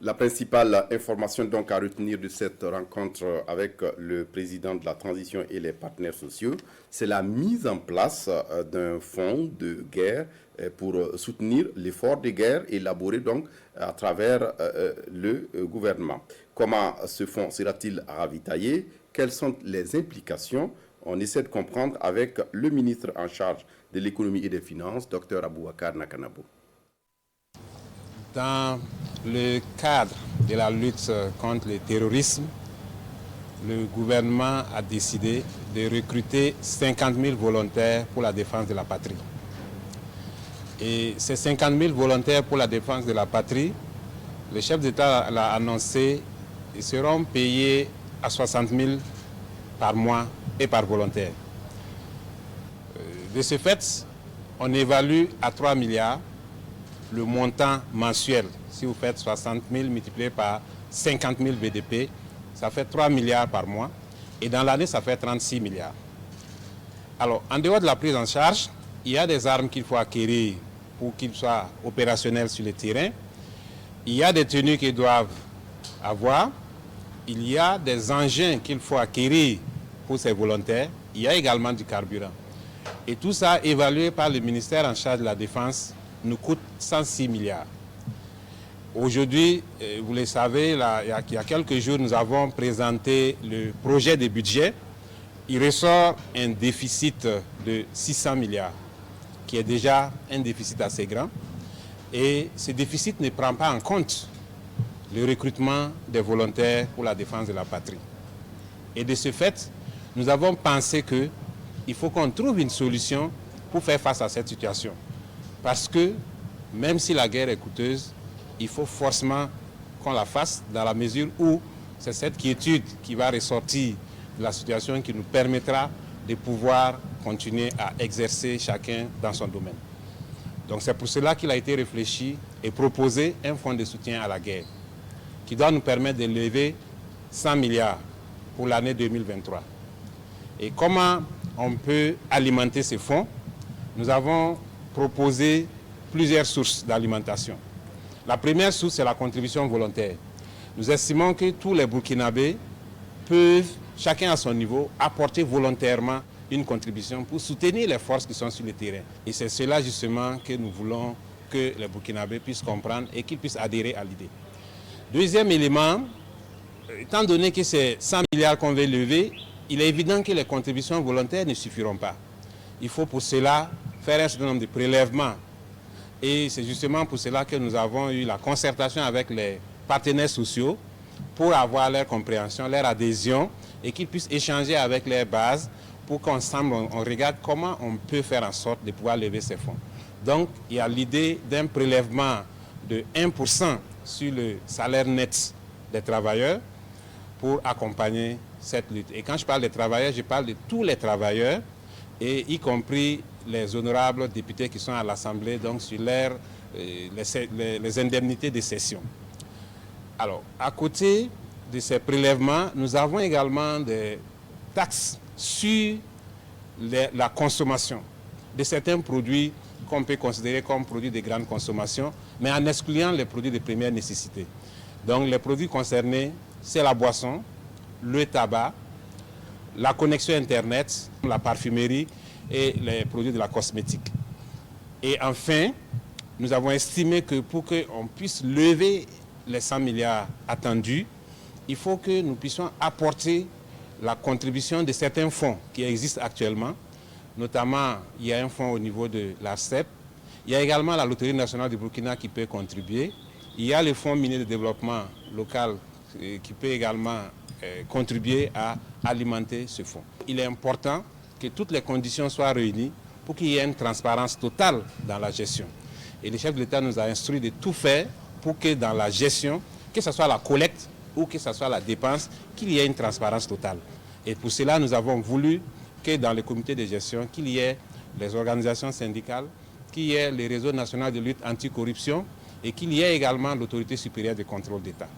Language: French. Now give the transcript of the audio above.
La principale information donc à retenir de cette rencontre avec le président de la transition et les partenaires sociaux, c'est la mise en place d'un fonds de guerre pour soutenir l'effort de guerre élaboré donc à travers le gouvernement. Comment ce fonds sera-t-il ravitaillé? Quelles sont les implications? On essaie de comprendre avec le ministre en charge de l'économie et des finances, Dr Aboubakar Nakanabo. Dans le cadre de la lutte contre le terrorisme, le gouvernement a décidé de recruter 50 000 volontaires pour la défense de la patrie. Et ces 50 000 volontaires pour la défense de la patrie, le chef d'État l'a annoncé, ils seront payés à 60 000 par mois et par volontaire. De ce fait, on évalue à 3 milliards le montant mensuel. Si vous faites 60 000 multiplié par 50 000 BDP, ça fait 3 milliards par mois. Et dans l'année, ça fait 36 milliards. Alors, en dehors de la prise en charge, il y a des armes qu'il faut acquérir pour qu'ils soient opérationnels sur le terrain. Il y a des tenues qu'ils doivent avoir. Il y a des engins qu'il faut acquérir pour ces volontaires. Il y a également du carburant. Et tout ça, évalué par le ministère en charge de la Défense, nous coûte 106 milliards. Aujourd'hui, vous le savez, il y a quelques jours, nous avons présenté le projet de budget. Il ressort un déficit de 600 milliards, qui est déjà un déficit assez grand. Et ce déficit ne prend pas en compte le recrutement des volontaires pour la défense de la patrie. Et de ce fait, nous avons pensé qu'il faut qu'on trouve une solution pour faire face à cette situation. Parce que même si la guerre est coûteuse, il faut forcément qu'on la fasse dans la mesure où c'est cette quiétude qui va ressortir de la situation qui nous permettra de pouvoir continuer à exercer chacun dans son domaine. Donc c'est pour cela qu'il a été réfléchi et proposé un fonds de soutien à la guerre qui doit nous permettre de lever 100 milliards pour l'année 2023. Et comment on peut alimenter ces fonds? Nous avons proposer plusieurs sources d'alimentation. La première source, c'est la contribution volontaire. Nous estimons que tous les Burkinabés peuvent, chacun à son niveau, apporter volontairement une contribution pour soutenir les forces qui sont sur le terrain. Et c'est cela justement que nous voulons que les Burkinabés puissent comprendre et qu'ils puissent adhérer à l'idée. Deuxième élément, étant donné que c'est 100 milliards qu'on veut lever, il est évident que les contributions volontaires ne suffiront pas. Il faut pour cela faire un certain nombre de prélèvements. Et c'est justement pour cela que nous avons eu la concertation avec les partenaires sociaux pour avoir leur compréhension, leur adhésion et qu'ils puissent échanger avec leurs bases pour qu'ensemble on regarde comment on peut faire en sorte de pouvoir lever ces fonds. Donc il y a l'idée d'un prélèvement de 1% sur le salaire net des travailleurs pour accompagner cette lutte. Et quand je parle des travailleurs, je parle de tous les travailleurs, et y compris les honorables députés qui sont à l'Assemblée, donc sur les indemnités de session. Alors, à côté de ces prélèvements, nous avons également des taxes sur la consommation de certains produits qu'on peut considérer comme produits de grande consommation, mais en excluant les produits de première nécessité. Donc, les produits concernés, c'est la boisson, le tabac, la connexion Internet, la parfumerie et les produits de la cosmétique. Et enfin, nous avons estimé que pour qu'on puisse lever les 100 milliards attendus, il faut que nous puissions apporter la contribution de certains fonds qui existent actuellement. Notamment, il y a un fonds au niveau de l'ARCEP. Il y a également la Loterie nationale du Burkina qui peut contribuer. Il y a le Fonds minier de développement local qui peut également contribuer à alimenter ce fonds. Il est important que toutes les conditions soient réunies pour qu'il y ait une transparence totale dans la gestion. Et le chef de l'État nous a instruit de tout faire pour que dans la gestion, que ce soit la collecte ou que ce soit la dépense, qu'il y ait une transparence totale. Et pour cela, nous avons voulu que dans le comité de gestion, qu'il y ait les organisations syndicales, qu'il y ait le réseau national de lutte anticorruption et qu'il y ait également l'autorité supérieure de contrôle d'État.